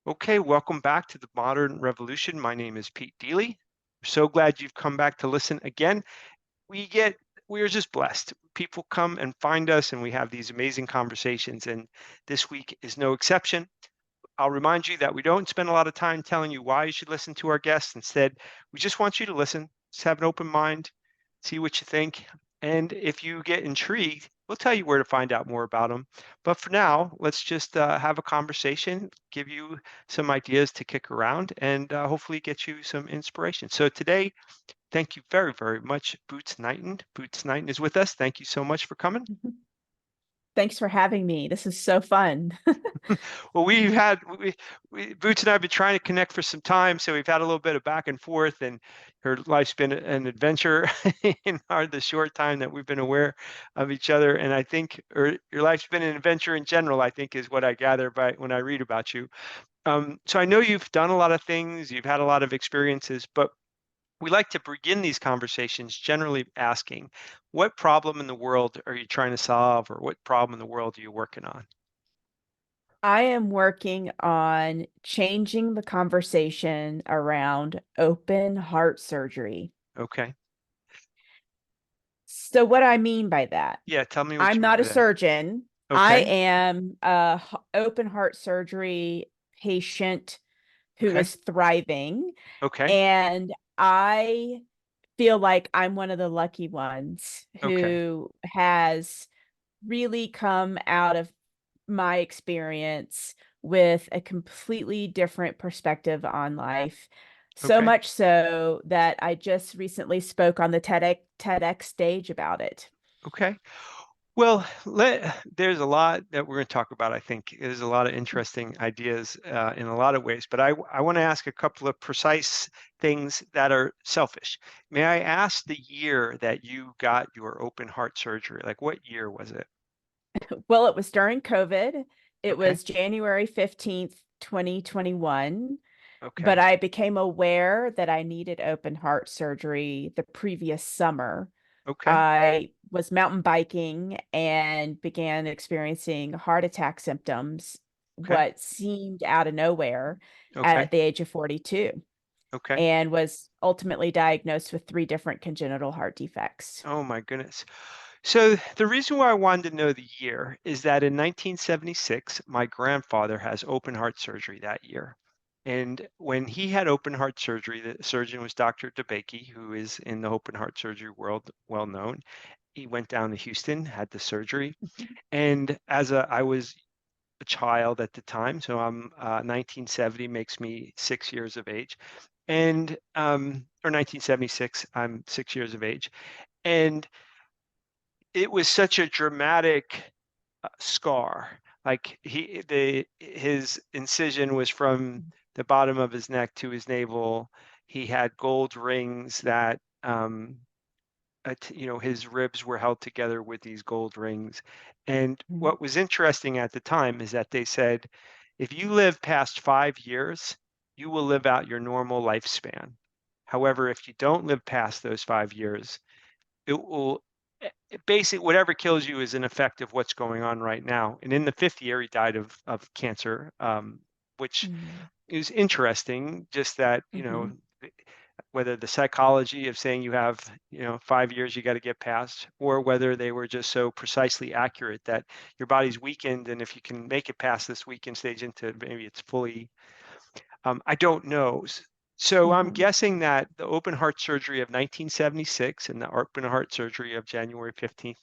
Okay, welcome back to the Modern Revolution. My name is Pete Deely. So glad you've come back to listen again. We get we are just blessed. People come and find us and we have these amazing conversations, and this week is no exception. I'll remind you that we don't spend a lot of time telling you why you should listen to our guests. Instead, we just want you to listen, just have an open mind, see what you think. And if you get intrigued, we'll tell you where to find out more about them. But for now, let's just have a conversation, give you some ideas to kick around, and hopefully get you some inspiration. So today, thank you very, very much, Boots Knighton. Boots Knighton is with us. Thank you so much for coming. Thanks for having me. This is so fun. Well, Boots and I have been trying to connect for some time, so we've had a little bit of back and forth, and her life's been an adventure in the short time that we've been aware of each other. And I think, or your life's been an adventure in general, I think is what I gather by when I read about you. So I know you've done a lot of things, you've had a lot of experiences, but we like to begin these conversations generally asking, what problem in the world are you trying to solve, or what problem in the world are you working on? I am working on changing the conversation around open heart surgery. Okay. So, what I mean by that, Yeah, tell me what I'm you mean not a by that. surgeon. I Okay. am open heart surgery patient who Okay. is thriving, Okay. and I feel like I'm one of the lucky ones Okay. who has really come out of my experience with a completely different perspective on life. So Okay. much so that I just recently spoke on the TEDx stage about it. Okay. Well, there's a lot that we're going to talk about. I think there's a lot of interesting ideas in a lot of ways, but I want to ask a couple of precise things that are selfish. May I ask the year that you got your open heart surgery? Like, what year was it? Well, it was during COVID. It Okay. was January 15th, 2021. But Okay. I became aware that I needed open heart surgery the previous summer. Okay. I was mountain biking and began experiencing heart attack symptoms, Okay. what seemed out of nowhere Okay. at the age of 42, Okay. and was ultimately diagnosed with three different congenital heart defects. Oh my goodness. So the reason why I wanted to know the year is that in 1976, my grandfather has open heart surgery that year. And when he had open heart surgery, the surgeon was Dr. DeBakey, who is in the open heart surgery world well known. He went down to Houston, had the surgery, and I was a child at the time, so I'm 1970 makes me 6 years of age, and or 1976, I'm 6 years of age, and it was such a dramatic scar. Like his incision was from the bottom of his neck to his navel. He had gold rings that his ribs were held together with these gold rings. And Mhm. what was interesting at the time is that they said, if you live past 5 years, you will live out your normal lifespan. However, if you don't live past those 5 years, it will basically whatever kills you is an effect of what's going on right now. And in the fifth year, he died of cancer, which Mhm. is interesting. Just that, Mhm. whether the psychology of saying you have, 5 years you got to get past, or whether they were just so precisely accurate that your body's weakened, and if you can make it past this weakened stage into maybe it's fully I don't know. So I'm Mhm. guessing that the open heart surgery of 1976 and the open heart surgery of January 15th,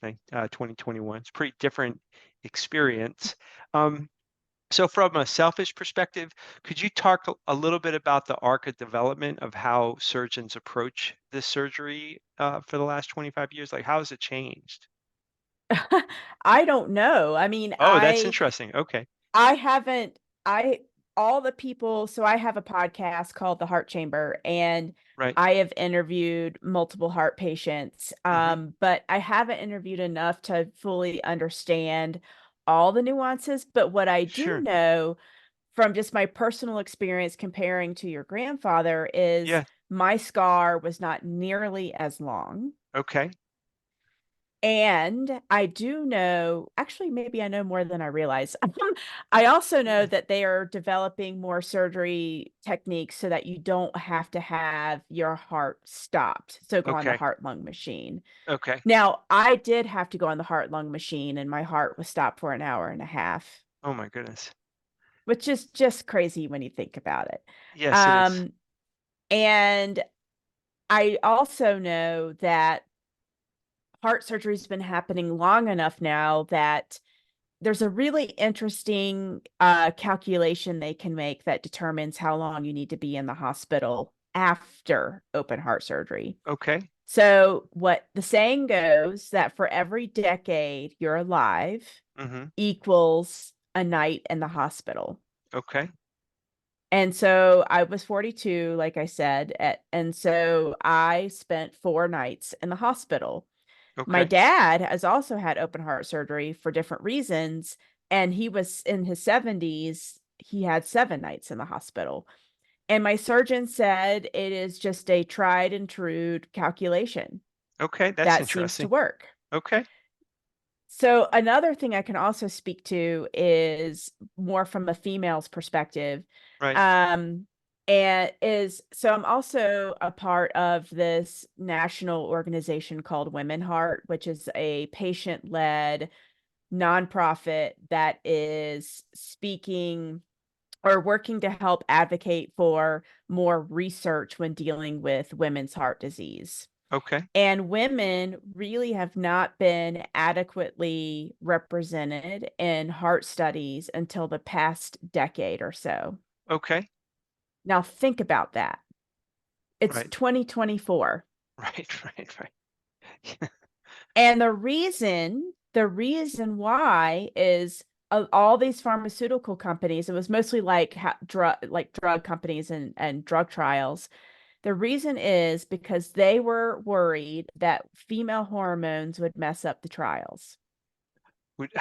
2021 is a pretty different experience. Um, so from a selfish perspective, could you talk a little bit about the arc of development of how surgeons approach this surgery for the last 25 years? Like, how has it changed? I don't know. I mean, Oh, that's interesting. Okay. I haven't I all the people, so I have a podcast called The Heart Chamber, and Right. I have interviewed multiple heart patients, Hmm. but I haven't interviewed enough to fully understand all the nuances. But what I do Sure. know from just my personal experience comparing to your grandfather is Yeah. my scar was not nearly as long. Okay. And I do know, actually, maybe I know more than I realize. I also know Mm. that they are developing more surgery techniques so that you don't have to have your heart stopped. So go on the Okay. heart-lung machine. Okay. Now, I did have to go on the heart-lung machine, and my heart was stopped for an hour and a half, Oh my goodness. which is just crazy when you think about it. Yes, it is. Um, and I also know that heart surgery's been happening long enough now that there's a really interesting calculation they can make that determines how long you need to be in the hospital after open heart surgery. Okay. So, what the saying goes that for every decade you're alive Mm-hmm. equals a night in the hospital. Okay. And so I was 42, like I said, and so I spent 4 nights in the hospital. My Okay. dad has also had open heart surgery for different reasons, and he was in his 70s. He had 7 nights in the hospital. And my surgeon said it is just a tried and true calculation Okay. That's that seems to interesting. work. Okay. So another thing I can also speak to is more from a female's perspective. Right. Um, and is so I'm also a part of this national organization called Women Heart, which is a patient-led nonprofit that is speaking or working to help advocate for more research when dealing with women's heart disease. Okay. And women really have not been adequately represented in heart studies until the past decade or so. Okay. Now, think about that. It's Right. 2024. Right. Right. Right. And the reason why is all these pharmaceutical companies, it was mostly like drug companies and drug trials. The reason is because they were worried that female hormones would mess up the trials. Would-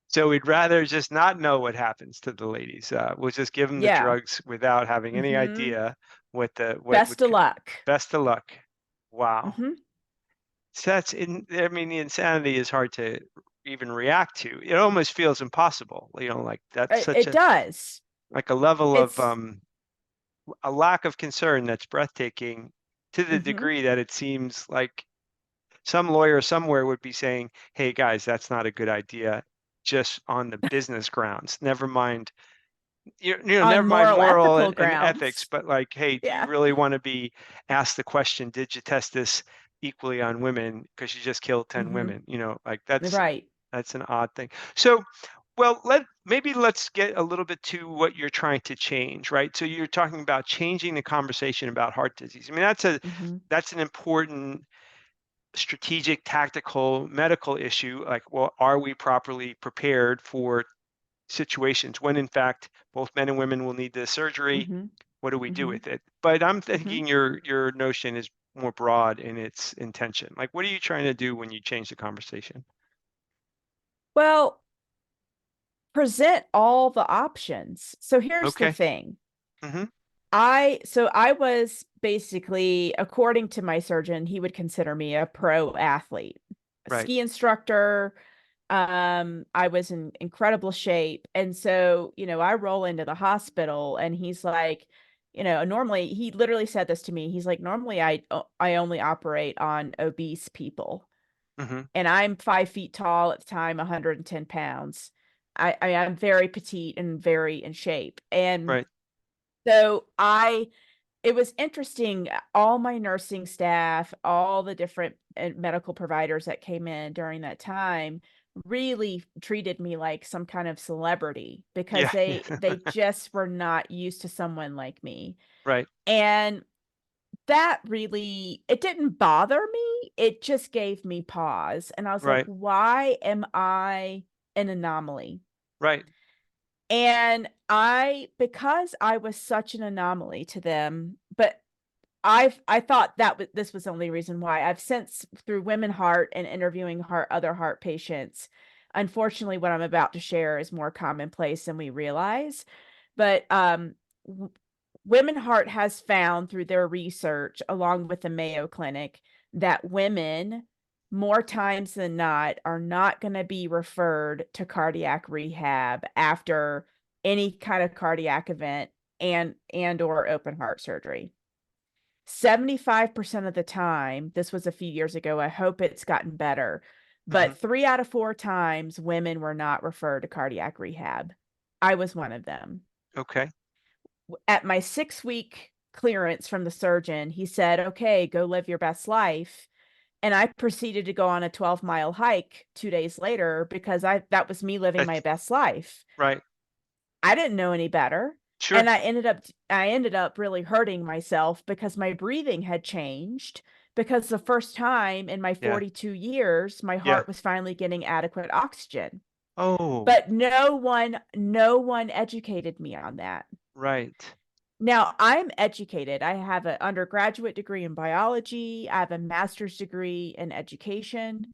So we'd rather just not know what happens to the ladies. We'll just give them the Yeah. drugs without having any Hmm. idea what would. Best of luck. Best of luck. Wow. Hmm. So that's in. I mean, the insanity is hard to even react to. It almost feels impossible. Like that's such It a does. like a level of It's a lack of concern that's breathtaking to the hmm degree that it seems like some lawyer somewhere would be saying, "Hey guys, that's not a good idea." Just on the business grounds. Never mind on never mind moral moral ethical and ethics, grounds. but like, hey, do you Yeah. really want to be asked the question, did you test this equally on women because you just killed 10 Hmm. women? Like Right. that's an odd thing. So, well, let's get a little bit to what you're trying to change, right? So you're talking about changing the conversation about heart disease. I mean, Hmm. that's an important strategic, tactical, medical issue. Like, well, are we properly prepared for situations when in fact both men and women will need the surgery? Hmm. What do we do Hmm. with it? But I'm Hmm. thinking your notion is more broad in its intention. Like, what are you trying to do when you change the conversation? Well, present all the options. So here's the Okay. thing. Mm-hmm. I was basically, according to my surgeon, he would consider me a pro athlete, a Right. ski instructor. I was in incredible shape. And so, I roll into the hospital and he's like, normally he literally said this to me. He's like, normally I only operate on obese people. Mm-hmm. And I'm 5 feet tall at the time, 110 pounds. I'm very petite and very in shape. And Right. so it was interesting. All my nursing staff, all the different medical providers that came in during that time really treated me like some kind of celebrity because Yeah. they just were not used to someone like me. Right. And that really, it didn't bother me. It just gave me pause. And I was like, Right. why am I an anomaly? Right. And because I was such an anomaly to them, but I thought this was the only reason why. I've since, through Women Heart and interviewing other heart patients, unfortunately, what I'm about to share is more commonplace than we realize. But Women Heart has found through their research, along with the Mayo Clinic, that women, more times than not, are not going to be referred to cardiac rehab after any kind of cardiac event and or open heart surgery. 75% of the time, this was a few years ago, I hope it's gotten better, Hmm. but 3 out of 4 times women were not referred to cardiac rehab. I was one of them. Okay. At my 6-week clearance from the surgeon, he said, okay, go live your best life. And I proceeded to go on a 12-mile hike 2 days later because that was me living my That's best life. right. I didn't know any better. Sure. And I ended up really hurting myself because my breathing had changed, because the first time in my Yeah. 42 years my Yeah. heart was finally getting adequate oxygen. Oh, But no one educated me on that. right. Now, I'm educated. I have an undergraduate degree in biology. I have a master's degree in education.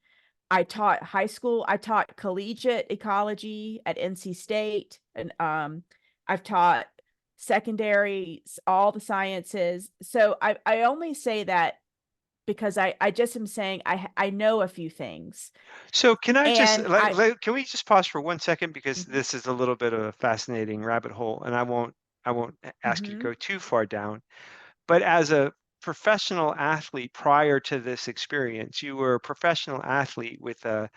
I taught high school. I taught collegiate ecology at NC State, and I've taught secondary, all the sciences. So I only say that because I just am saying I know a few things, So can I just and I. can we just pause for 1 second because Mhm, this is a little bit of a fascinating rabbit hole, and I won't ask you to mhm, go too far down. But as a professional athlete prior to this experience, you were a professional athlete with a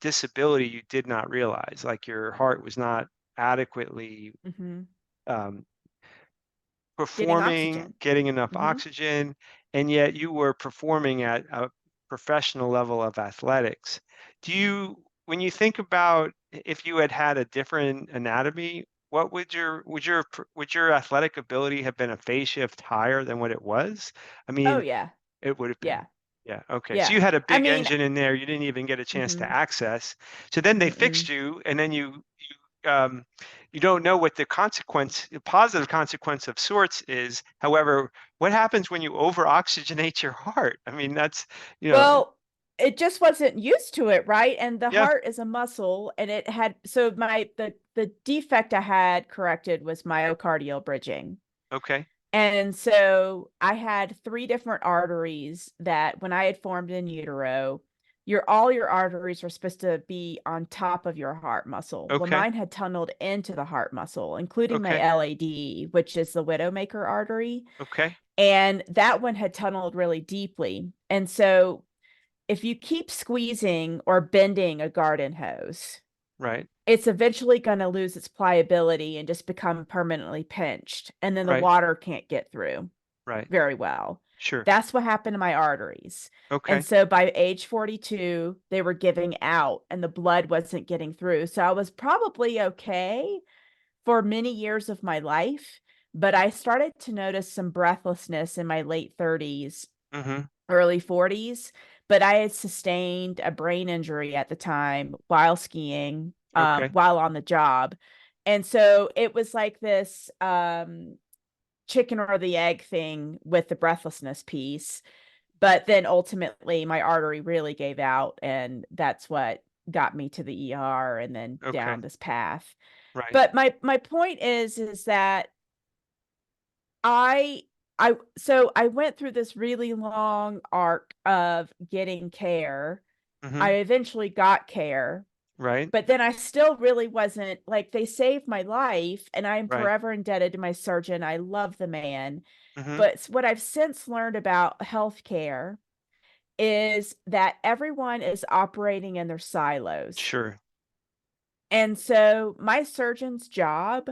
disability you did not realize, like your heart was not adequately mhm. um, Getting performing, oxygen. getting enough Mhm. oxygen, and yet you were performing at a professional level of athletics. When you think about if you had had a different anatomy, what would your athletic ability have been a phase shift higher than what it was? I Oh mean, yeah, it would have been. yeah, Yeah, okay. So yeah. you had a I big mean, engine in there you didn't even get a chance to mhm, access. So then they fixed mm-mm. you, and then you don't know what the positive consequence of sorts is. However, what happens when you over oxygenate your heart? I mean, that's, you know, Well, it just wasn't used to it, right? And the yeah, heart is a muscle, and it had, so the defect I had corrected was myocardial bridging. okay, And so I had 3 different arteries that when I had formed in utero, all your arteries were supposed to be on top of your heart muscle. Well, okay, mine had tunneled into the heart muscle, including my okay, LAD, which is the widowmaker artery. okay, And that one had tunneled really deeply. And so if you keep squeezing or bending a garden hose, right, it's eventually going to lose its pliability and just become permanently pinched. And then the right, water can't get through right, very well. sure, That's what happened to my arteries. And okay, so by age 42, they were giving out and the blood wasn't getting through. So I was probably okay for many years of my life, but I started to notice some breathlessness in my late 30s, mm-hmm, early 40s. But I had sustained a brain injury at the time while skiing, okay, while on the job. And so it was like this chicken or the egg thing with the breathlessness piece. But then ultimately my artery really gave out, and that's what got me to the ER and then down okay, this path. right, But my point is that I I went through this really long arc of getting care. mm-hmm, I eventually got care, right, but then I still really wasn't, like, they saved my life and I'm right, forever indebted to my surgeon. I love the man. mm-hmm, But what I've since learned about healthcare is that everyone is operating in their silos. sure, And so my surgeon's job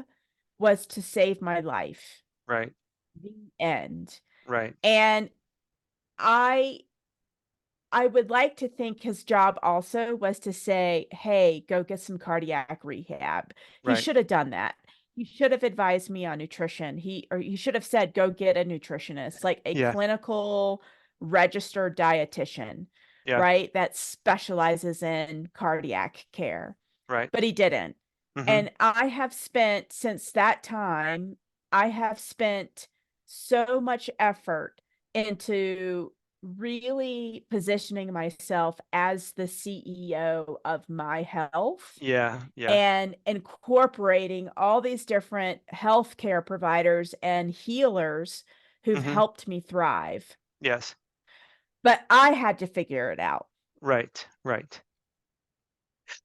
was to save my life. right, The end. right, And I I would like to think his job also was to say, "Hey, go get some cardiac rehab." He right, should have done that. He should have advised me on nutrition. He should have said, "Go get a nutritionist," like a yeah, clinical registered dietitian, yeah, right? That specializes in cardiac care. right, But he didn't. mm-hmm, And I have spent, since that time, I have spent so much effort into really positioning myself as the CEO of my health Yeah, yeah. and incorporating all these different healthcare providers and healers who've Hmm. helped me thrive. Yes. But I had to figure it out. Right, right.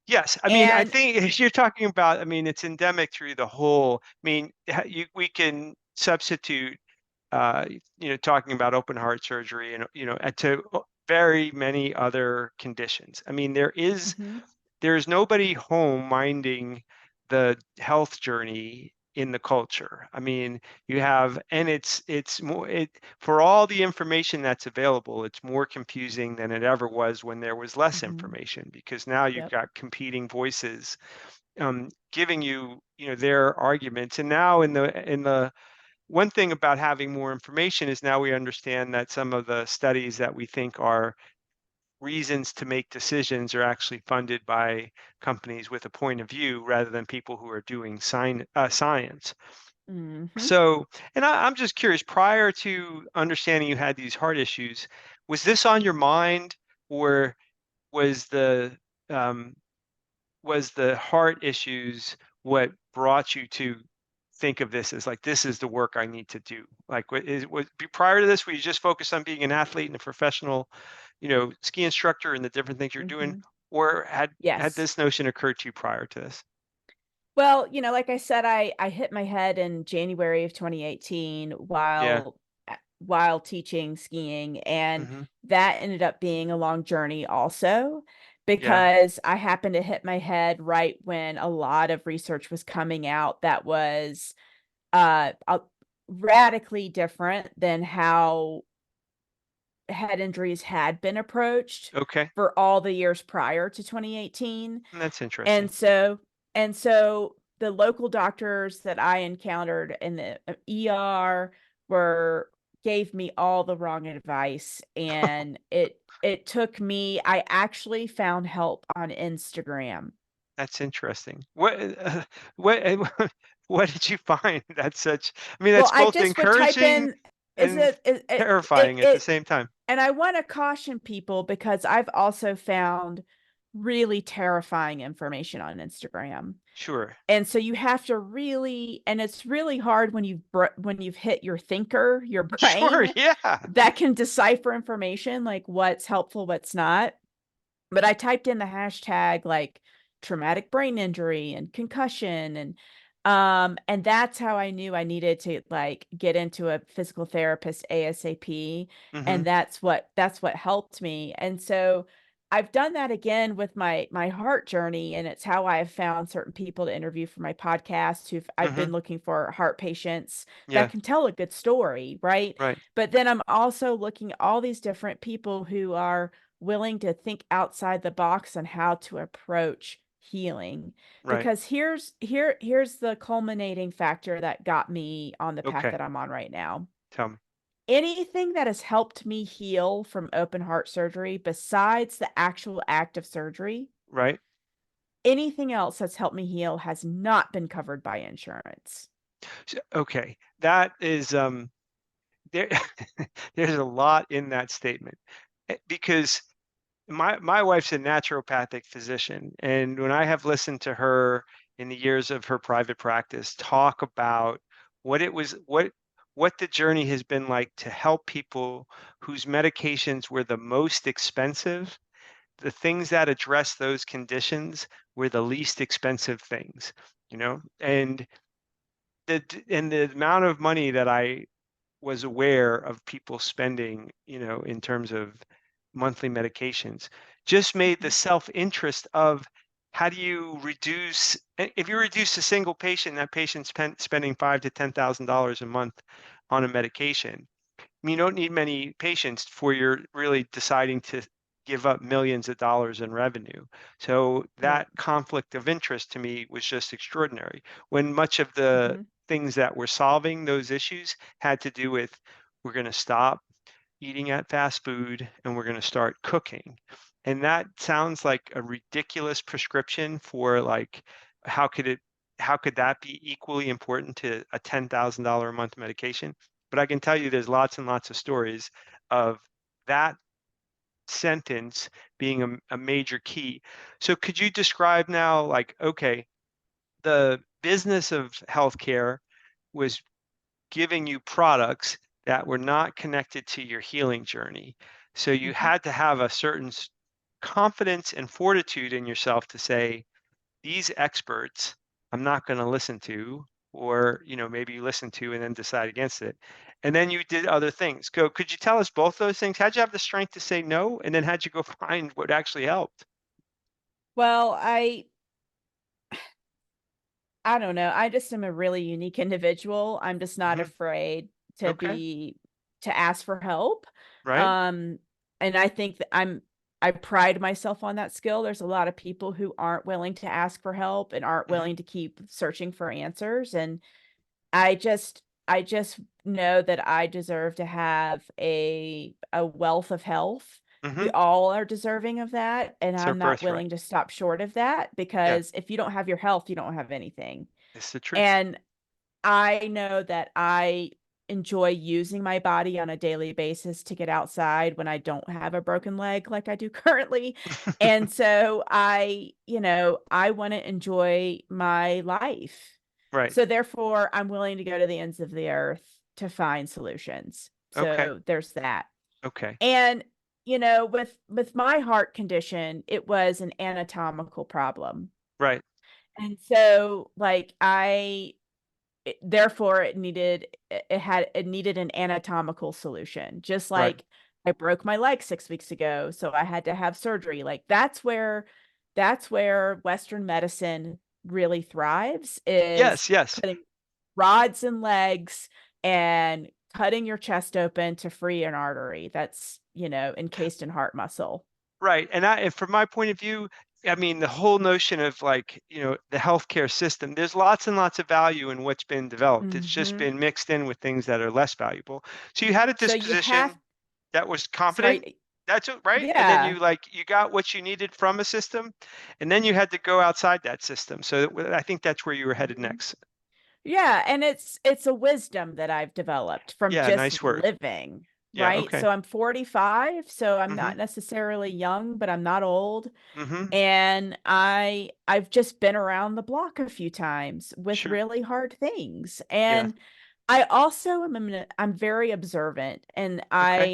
Yes, I mean, I And think if you're talking about, I mean, it's endemic through the whole. I mean, we can substitute, uh, talking about open heart surgery and to very many other conditions. I mean, mhm, there's nobody home minding the health journey in the culture. I mean, you have, and it's more for all the information that's available, it's more confusing than it ever was when there was less mhm, information, because now you've yep, got competing voices giving you, their arguments. And now in the one thing about having more information is now we understand that some of the studies that we think are reasons to make decisions are actually funded by companies with a point of view rather than people who are doing science. mhm. So, and I'm just curious, prior to understanding you had these heart issues, was this on your mind, or was um, the heart issues what brought you to think of this as like, this is the work I need to do? Like, prior to this, were you just focused on being an athlete and a professional, ski instructor and the different things you're doing, Mhm. or had Yes. this notion occurred to you prior to this? Well, like I said, I hit my head in January of 2018 Yeah. while teaching skiing, and Hmm. that ended up being a long journey also Yeah. because I happened to hit my head right when a lot of research was coming out that was radically different than how head injuries had been approached Okay. for all the years prior to 2018. That's interesting. And so the local doctors that I encountered in the ER were gave me all the wrong advice, and it took me I actually found help on Instagram. That's interesting. What what did you find? That's such. I mean, Well, that's I both just would type encouraging in is and terrifying at the it same time. and I want to caution people because I've also found really terrifying information on Instagram. Sure. And so you have to really and it's really hard when when you've hit your thinker, your Sure. brain Yeah. that can decipher information like what's helpful, what's not. But I typed in the hashtag like traumatic brain injury and concussion and that's how I knew I needed to like get into a physical therapist ASAP, Hmm. and that's what helped me. And so I've done that again with my heart journey, and it's how I have found certain people to interview for my podcast who I've Hmm. been looking for heart patients that Yeah. can tell a good story, right? Right. But then I'm also looking at all these different people who are willing to think outside the box on how to approach healing, Right. because here's the culminating factor that got me on the path Okay. that I'm on right now. Tell me. Anything that has helped me heal from open heart surgery besides the actual act of surgery, Right. anything else that's helped me heal has not been covered by insurance. Okay. That is there. There's a lot in that statement. Because my wife's a naturopathic physician, and when I have listened to her in the years of her private practice talk about what it was, what the journey has been like to help people whose medications were the most expensive, the things that address those conditions were the least expensive things, and the amount of money that I was aware of people spending, in terms of monthly medications, just made the Mhm, self-interest of how do you reduce, if you reduce a single patient, that patient spending five to $10,000 a month on a medication. You don't need many patients for you're really deciding to give up millions of dollars in revenue. So yep. that conflict of interest to me was just extraordinary. When much of the Mhm, things that were solving those issues had to do with, we're going to stop eating at fast food and we're going to start cooking. And that sounds like a ridiculous prescription for, like, how could it how could that be equally important to a $10,000 a month medication? But I can tell you there's lots and lots of stories of that sentence being a major key. So could you describe now, like, okay, the business of healthcare was giving you products that were not connected to your healing journey. So you Mhm. had to have a certain confidence and fortitude in yourself to say, these experts, I'm not going to listen to, or, maybe you listen to and then decide against it. And then you did other things. Could you tell us both those things? How'd you have the strength to say no? And then how'd you go find what actually helped? Well, I don't know. I just am a really unique individual. I'm just not Hmm. afraid to Okay. be to ask for help. Right. Um, and I think that I pride myself on that skill. There's a lot of people who aren't willing to ask for help and aren't Hmm. willing to keep searching for answers. And I just know that I deserve to have a wealth of health. We Hmm. all are deserving of that, and It's our I'm not birthright. willing to stop short of that Yeah. because if you don't have your health, you don't have anything. It's the truth. And I know that I enjoy using my body on a daily basis to get outside when I don't have a broken leg like I do currently. And so I want to enjoy my life. Right. So therefore, I'm willing to go to the ends of the earth to find solutions. Okay. So there's that. Okay. And with my heart condition, it was an anatomical problem. Right. And so like therefore it needed an anatomical solution, just Right. like I broke my leg 6 weeks ago, so I had to have surgery. Like that's where Western medicine really thrives, is Yes. Yes. putting rods in legs and cutting your chest open to free an artery that's encased in heart muscle. Right. And from my point of view, I mean, the whole notion of, like, the healthcare system, there's lots and lots of value in what's been developed. It's just Hmm. been mixed in with things that are less valuable. So you had a So you have disposition that was confident. sorry. That's it, right? And then Yeah. you got what you needed from a system, and then you had to go outside that system. So I think that's where you were headed Mhm. next. Yeah, and it's a wisdom that I've developed from Yeah, just nice word. living, Yeah, right? okay. So I'm 45, so I'm Mm-hmm. not necessarily young, but I'm not old. Mm-hmm. And I've just been around the block a few times with Sure. really hard things. Yeah. And I also I'm very observant, and Okay.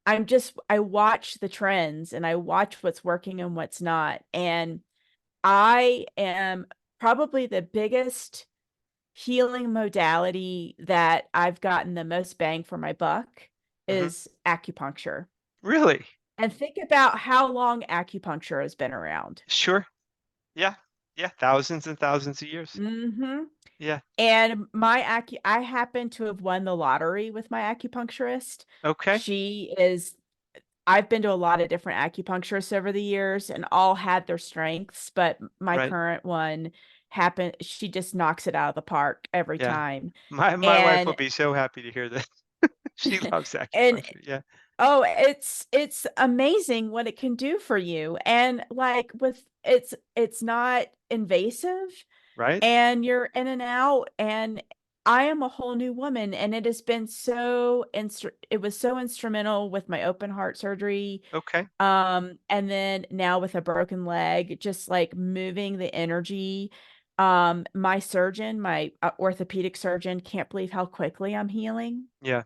I watch the trends and I watch what's working and what's not. And I am probably the biggest healing modality that I've gotten the most bang for my buck Mm-hmm. is acupuncture. Really? And think about how long acupuncture has been around. Sure. Yeah. Yeah. Thousands and thousands of years. Hmm. Yeah. And I happen to have won the lottery with my acupuncturist. Okay. She is I've been to a lot of different acupuncturists over the years and all had their strengths, but my Right. current one she just knocks it out of the park every Yeah. time. My wife will And be so happy to hear this. She loves and acupuncture. Yeah. oh, it's amazing what it can do for you. And like with it's not invasive Right? and you're in and out, and I am a whole new woman, and it has been it was so instrumental with my open heart surgery. Okay. And then now with a broken leg, just like moving the energy. My surgeon, my orthopedic surgeon, can't believe how quickly I'm healing. Yeah.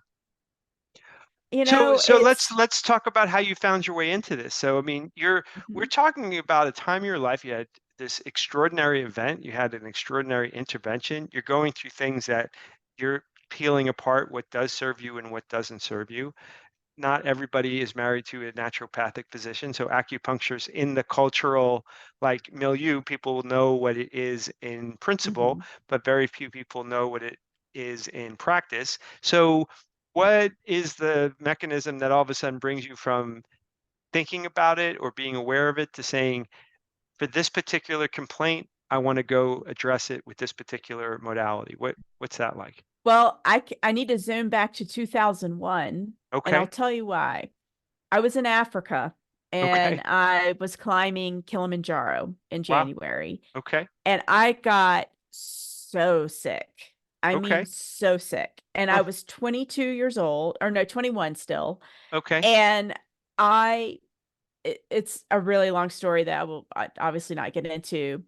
You So know, so let's it's let's talk about how you found your way into this. So I mean, we're Mhm. talking about a time in your life you had this extraordinary event, you had an extraordinary intervention. You're going through things that you're peeling apart what does serve you and what doesn't serve you. Not everybody is married to a naturopathic physician, so acupuncture's in the cultural, like, milieu. People know what it is in principle, Mhm. but very few people know what it is in practice. So what is the mechanism that all of a sudden brings you from thinking about it or being aware of it to saying, for this particular complaint, I want to go address it with this particular modality? What's that like? Well, I need to zoom back to 2001, and I'll Okay. tell you why. I was in Africa and Okay. I was climbing Kilimanjaro in Wow. January, Okay. and I got so sick. I mean, Okay. so sick. And I Oh, was 22 years old, or no, 21 still. okay. And I, it's a really long story that obviously not get into.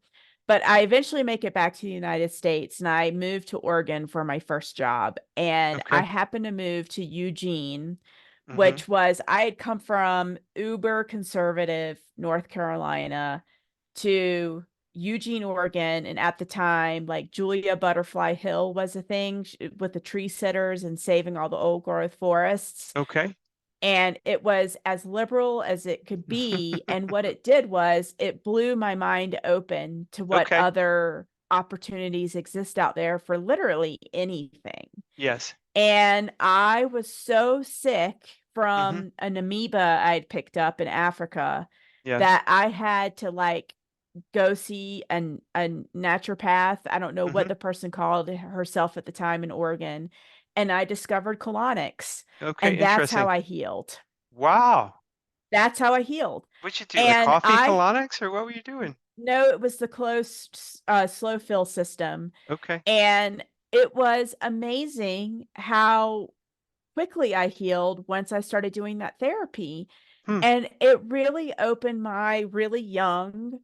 But I eventually make it back to the United States and I moved to Oregon for my first job. And I Okay. happened to move to Eugene, Mm-hmm. which was, I had come from uber conservative North Carolina to Eugene, Oregon. And at the time, like Julia Butterfly Hill was a thing with the tree sitters and saving all the old growth forests. Okay. And it was as liberal as it could be. And what it did was it blew my mind open to what Okay. other opportunities exist out there for literally anything. Yes. And I was so sick Mm-hmm. from an amoeba I'd picked up in Africa Yes. that I had to like go see a naturopath. I don't know what Mm-hmm. the person called herself at the time in Oregon. And I discovered colonics. Okay. And that's how Interesting. I healed. Wow. That's how I healed. What'd you do? Like And coffee I colonics, or what were you doing? know it was the closed slow fill system. Okay. And it was amazing how quickly I healed once I started doing that therapy. Hmm. And it really opened my really young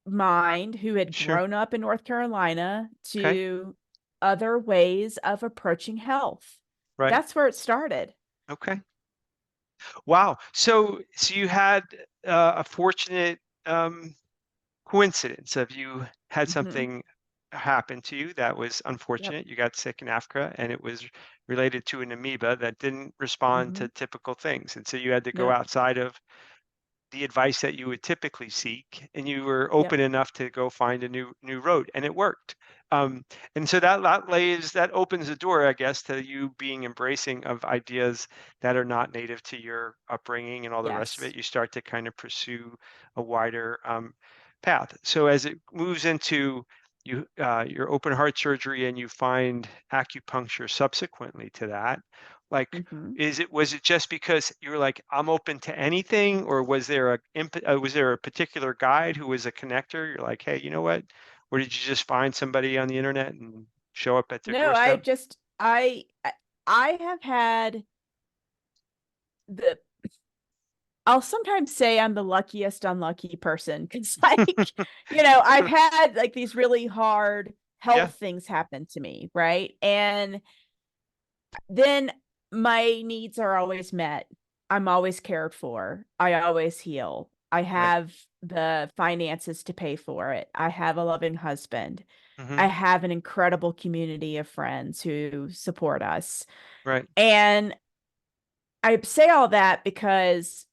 mind, who had Sure. grown up in North Carolina, Okay. to other ways of approaching health. Right. That's where it started. Okay. Wow. So you had a fortunate coincidence of you had Hmm. something happen to you that was Yep. unfortunate. You got sick in Africa, and it was related to an amoeba that didn't respond Hmm. to typical things, and so you had to go Yep. outside of the advice that you would typically seek, and you were Yep. open enough to go find a new road, and it worked. um, and so that opens the door, I guess, to you being embracing of ideas that are not native to your upbringing and all the rest of Yes. it. You start to kind of pursue a wider path. So as it moves into your open heart surgery and you find acupuncture subsequently to that, like, Hmm. was it just because you were like, I'm open to anything, or was there a particular guide who was a connector? You're like, hey, you know what? Or did you just find somebody on the internet and show up at their No, I doorstep? just I have had the I'll sometimes say I'm the luckiest unlucky person because like, I've had like these really hard Yeah. health things happen to me, right? And then my needs are always met. I'm always cared for. I always heal. I Right. have the finances to pay for it. I have a loving husband. Hmm. I have an incredible community of friends who support us. Right. And I say all that because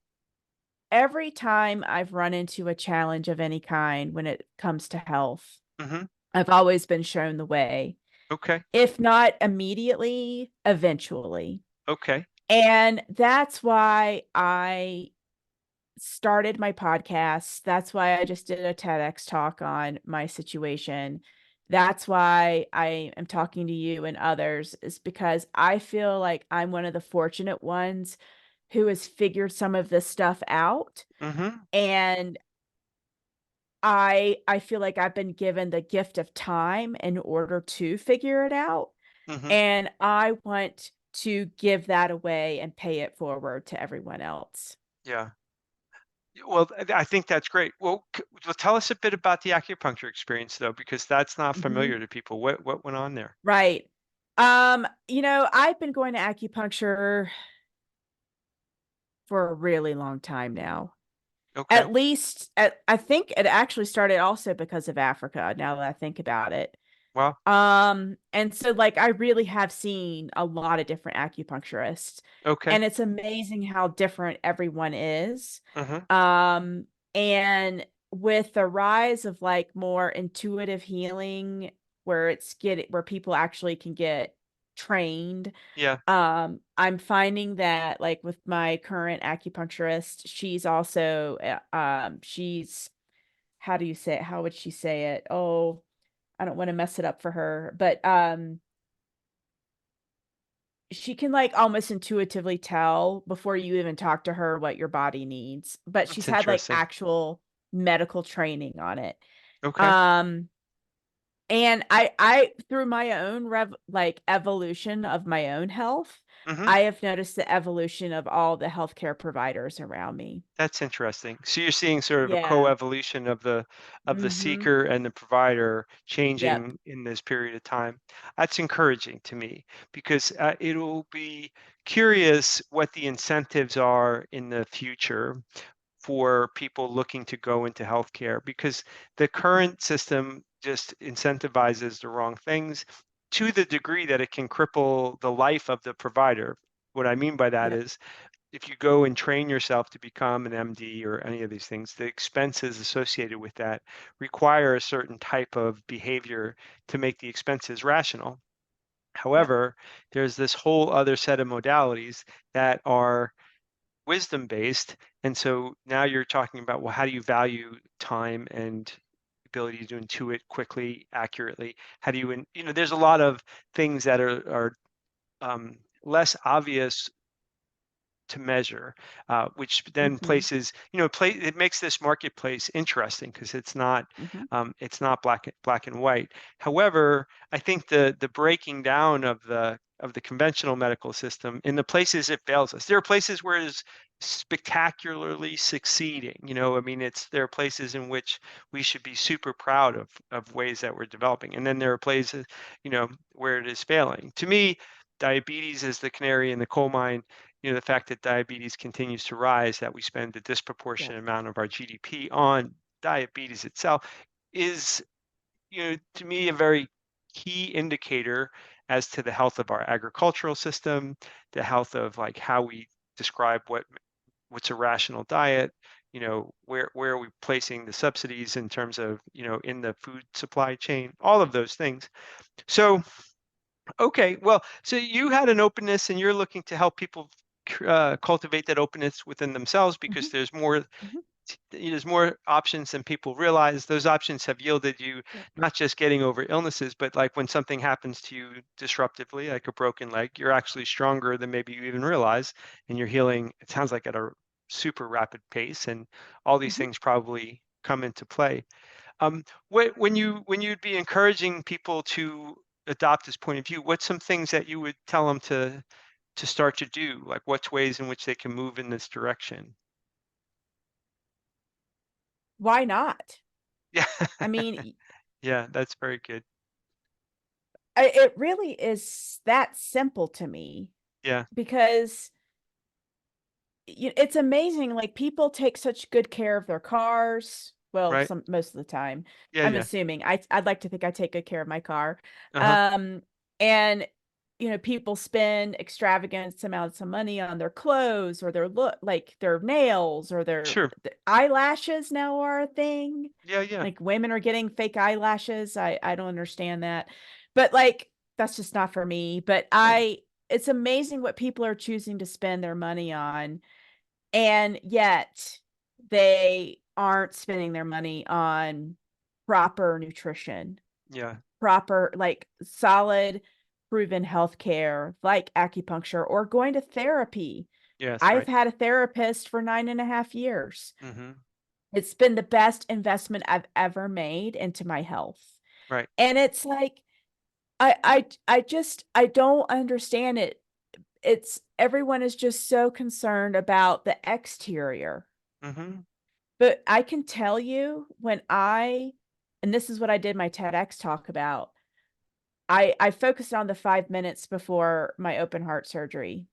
every time I've run into a challenge of any kind when it comes to health, Hmm. I've always been shown the way, Okay. if not immediately, eventually. Okay. And that's why I started my podcast. That's why I just did a TEDx talk on my situation. That's why I am talking to you and others, is because I feel like I'm one of the fortunate ones who has figured some of this stuff out. Hmm. And I feel like I've been given the gift of time in order to figure it out. Hmm. And I want to give that away and pay it forward to everyone else. Yeah. Well, I think that's great. Well, tell us a bit about the acupuncture experience, though, because that's not Mhm. familiar to people. What went on there? Right. I've been going to acupuncture for a really long time now. Okay. At least I think it actually started also because of Africa, now that I think about it. Well. And so like I really have seen a lot of different acupuncturists, Okay. and it's amazing how different everyone is. Hmm. Um, and with the rise of like more intuitive healing where people actually can get trained, Yeah. I'm finding that like with my current acupuncturist, she's also she's how do you say it? How would she say it? Oh, I don't want to mess it up for her, but she can like almost intuitively tell before you even talk to her what your body needs. But she's That's had like interesting. actual medical training on it. Okay. Um And I through my own like evolution of my own health, Hmm. I have noticed the evolution of all the healthcare providers around me. That's interesting. So you're seeing sort of a Yeah. coevolution of the Mm-hmm. seeker and the provider Yep. changing in this period of time. That's encouraging to me because it'll be curious what the incentives are in the future for people looking to go into healthcare because the current system just incentivizes the wrong things to the degree that it can cripple the life of the provider. What I mean by that Yep. is if you go and train yourself to become an MD or any of these things, the expenses associated with that require a certain type of behavior to make the expenses rational. Yep. However, there's this whole other set of modalities that are wisdom based. And so now you're talking about, well, how do you value time and ability to intuit quickly, accurately? How do you, there's a lot of things that are less obvious to measure, which then Mm-hmm. places, it makes this marketplace interesting because Mm-hmm. it's not black and white. However, I think the breaking down of the conventional medical system in the places it fails us. There are places where it is spectacularly succeeding. I mean, there are places in which we should be super proud of ways that we're developing, and then there are places, where it is failing. To me, diabetes is the canary in the coal mine. The fact that diabetes continues to rise, that we spend a Yep. disproportionate amount of our GDP on diabetes itself is, to me, a very key indicator as to the health of our agricultural system, the health of like how we describe what's a rational diet, where are we placing the subsidies in terms of, in the food supply chain, all of those things. So okay, well, so you had an openness and you're looking to help people cultivate that openness within themselves because Mm-hmm. Mm-hmm. there's more options than people realize. Those options have yielded you Yep. not just getting over illnesses, but like when something happens to you disruptively, like a broken leg, you're actually stronger than maybe you even realize, and you're healing, it sounds like at a super rapid pace, and all these Mm-hmm. things probably come into play. When you'd be encouraging people to adopt this point of view, what's some things that you would tell them to start to do? Like what's ways in which they can move in this direction? Why not? Yeah. I mean, Yeah, that's very good. it really is that simple to me Yeah, because it's amazing. Like people take such good care of their cars. Well, right. some most of the time. Yeah, I'm yeah. assuming. I'd like to think I take good care of my car. Uh-huh. Um, and people spend extravagant amounts of money on their clothes or their look, like their nails or Sure. their eyelashes now are a thing. Yeah, yeah. Like women are getting fake eyelashes. I don't understand that. But like that's just not for me. But Right. it's amazing what people are choosing to spend their money on, and yet they aren't spending their money on proper nutrition, Yeah. proper, like solid, proven healthcare, like acupuncture or going to therapy. Yes, I've right. had a therapist for 9.5 years. Mm-hmm. It's been the best investment I've ever made into my health. Right. And it's like, I don't understand it. It's everyone is just so concerned about the exterior. Mm-hmm. But I can tell you and this is what I did my TEDx talk about. I focused on the 5 minutes before my open heart surgery.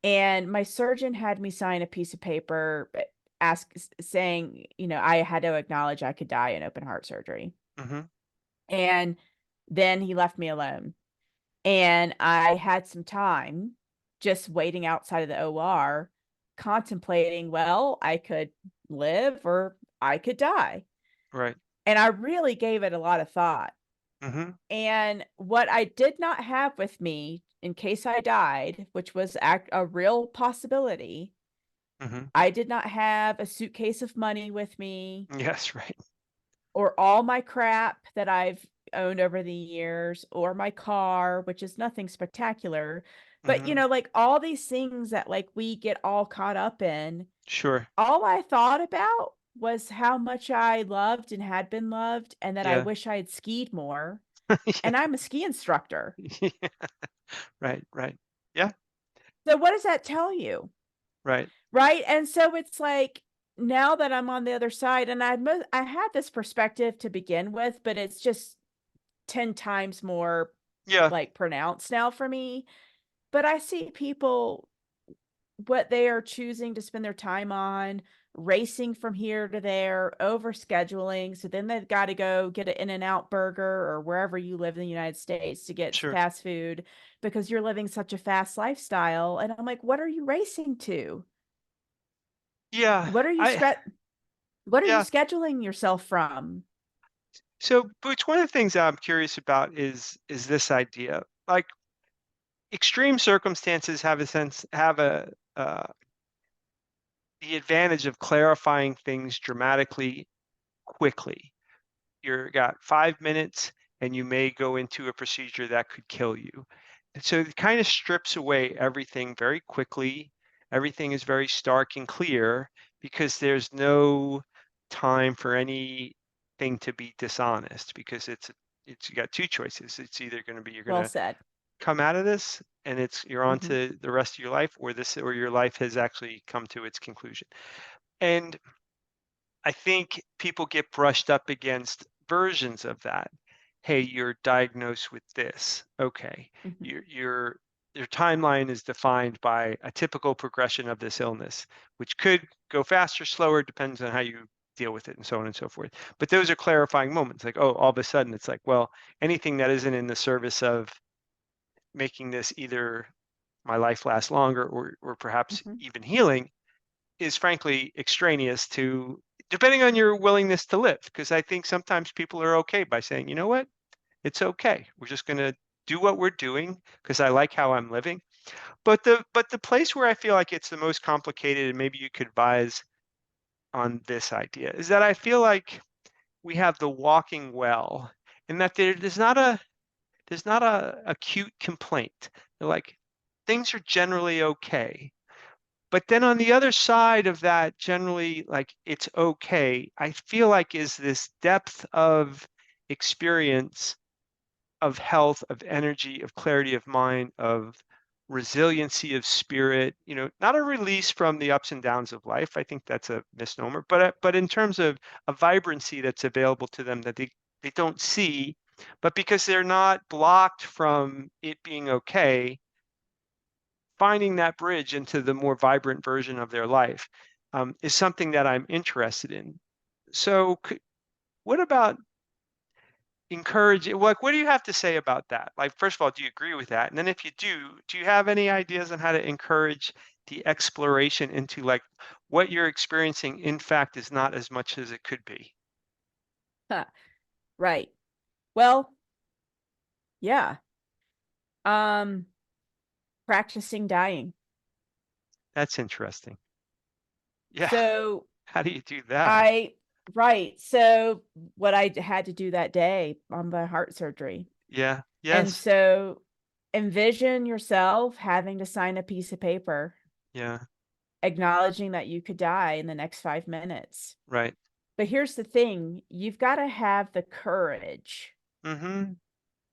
And my surgeon had me sign a piece of paper saying, I had to acknowledge I could die in open heart surgery. Mm-hmm. And then he left me alone. And I had some time just waiting outside of the OR, contemplating, well, I could live or I could die. Right. And I really gave it a lot of thought. Mm-hmm. And what I did not have with me in case I died, which was a real possibility, Mm-hmm. I did not have a suitcase of money with me Yes, right. or all my crap that I've owned over the years or my car, which is nothing spectacular. But, Mm-hmm. like all these things that like we get all caught up in, Sure. all I thought about was how much I loved and had been loved, and that I Yeah. wish I had skied more. Yeah. And I'm a ski instructor. Yeah. Right, right. Yeah, So what does that tell you? right. Right? And so it's like now that I'm on the other side, and I had this perspective to begin with, but it's just 10 times more Yeah, like pronounced now for me. But I see people what they are choosing to spend their time on, racing from here to there, over scheduling. So then they've got to go get an In-N-Out burger or wherever you live in the United States to get sure. fast food because you're living such a fast lifestyle. And I'm like, what are you racing to? Yeah, What are you what are you yeah. scheduling yourself from? So, Boots, one of the things that I'm curious about is this idea. Like extreme circumstances have a sense have a the advantage of clarifying things dramatically quickly. You're got 5 minutes and you may go into a procedure that could kill you. And so it kind of strips away everything very quickly. Everything is very stark and clear because there's no time for anything to be dishonest because it's you got two choices. It's either going to be you're going Well to said. come out of this and you're on Hmm. to the rest of your life, or your life has actually come to its conclusion. And I think people get brushed up against versions of that. Hey, you're diagnosed with this. Okay. Hmm. Your timeline is defined by a typical progression of this illness, which could go faster, slower, depends on how you deal with it and so on and so forth. But those are clarifying moments. Like, oh, all of a sudden it's like, well, anything that isn't in the service of making this either my life last longer or perhaps Hmm. even healing is frankly extraneous to depending on your willingness to live. Because I think sometimes people are okay by saying, you know what, it's okay. We're just going to do what we're doing because I like how I'm living. But the place where I feel like it's the most complicated, and maybe you could advise on this idea, is that I feel like we have the walking well, and that there's not a acute complaint. They're like things are generally okay. But then on the other side of that, generally, like it's okay, I feel like is this depth of experience, of health, of energy, of clarity of mind, of resiliency of spirit, not a release from the ups and downs of life. I think that's a misnomer, but in terms of a vibrancy that's available to them that they don't see, but because they're not blocked from it being okay, finding that bridge into the more vibrant version of their life is something that I'm interested in. So, what about encourage? Like, what do you have to say about that? Like, first of all, do you agree with that? And then, if you do you have any ideas on how to encourage the exploration into like what you're experiencing, in fact, is not as much as it could be? Right. Well, yeah. Um, practicing dying. That's interesting. Yeah. So How do you do that? I, right. So what I had to do that day on the heart surgery. Yeah. And Yes. so envision yourself having to sign a piece of paper Yeah. acknowledging that you could die in the next 5 minutes. Right. But here's the thing, you've got to have the courage. Mm-hmm.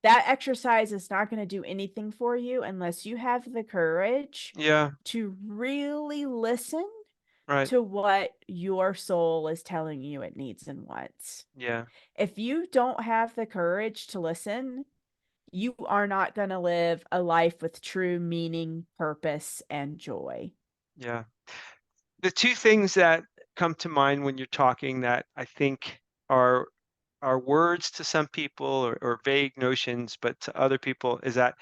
That exercise is not going to do anything for you unless you have the courage Yeah. to really listen Right. to what your soul is telling you it needs and wants. Yeah. If you don't have the courage to listen, you are not going to live a life with true meaning, purpose, and joy. Yeah. The two things that come to mind when you're talking that I think are are words to some people or vague notions, but to other people is that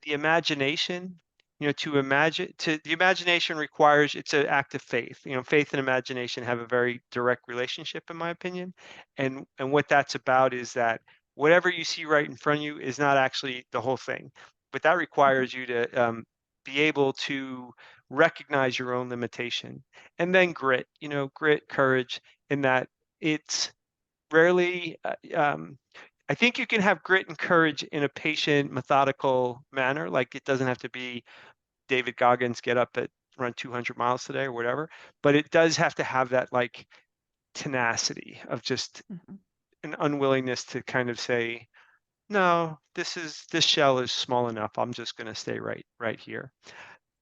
the imagination, to the imagination requires it's an act of faith. Faith and imagination have a very direct relationship, in my opinion. And what that's about is that whatever you see right in front of you is not actually the whole thing, but that Mhm. requires you to be able to recognize your own limitation. And then grit, courage, in that it's rarely I think you can have grit and courage in a patient, methodical manner. Like it doesn't have to be David Goggins get up at run 200 miles today or whatever, but it does have to have that like tenacity of just Mhm. an unwillingness to kind of say, no, this shell is small enough. I'm just going to stay right here.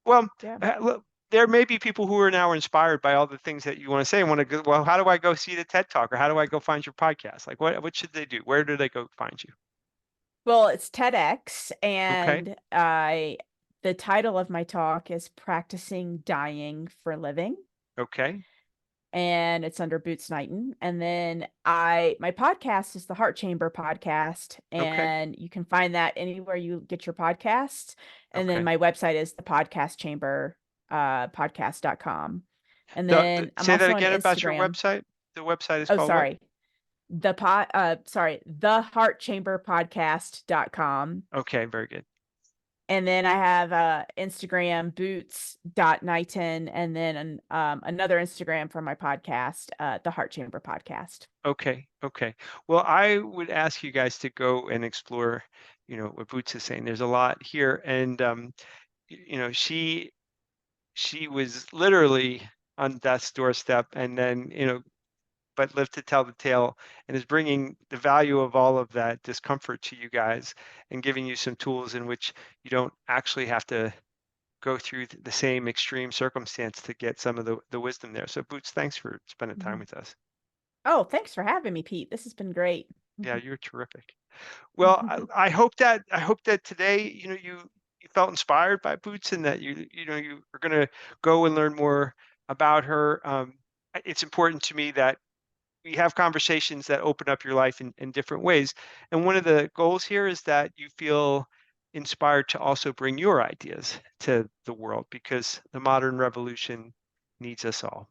Well, Yeah. look, there may be people who are now inspired by all the things that you want to say and want to go, well, how do I go see the TED Talk, or how do I go find your podcast? Like, what should they do? Where do they go find you? Well, it's TEDx, Okay. and the title of my talk is Practicing Dying for Living, Okay. and it's under Boots Knighton. And then my podcast is the Heart Chamber podcast, Okay. and you can find that anywhere you get your podcasts. And then Okay. my website is the podcast chamber, podcast.com. And then I'm Say that also on again about your Instagram. website. The website is Oh, called what? sorry. The heartchamberpodcast.com. Okay. Very good. And then I have Instagram boots.knighton, and then another Instagram for my podcast, the Heart Chamber Podcast. Okay. Okay. Well, I would ask you guys to go and explore, what Boots is saying. There's a lot here. And, she was literally on death's doorstep, and then, but lived to tell the tale, and is bringing the value of all of that discomfort to you guys and giving you some tools in which you don't actually have to go through the same extreme circumstance to get some of the wisdom there. So Boots, thanks for spending time Mhm. with us. Oh, thanks for having me, Pete. This has been great. Yeah, you're terrific. Well, I hope that today, you felt inspired by Boots, and that you are going to go and learn more about her. It's important to me that we have conversations that open up your life in different ways. And one of the goals here is that you feel inspired to also bring your ideas to the world, because the modern revolution needs us all.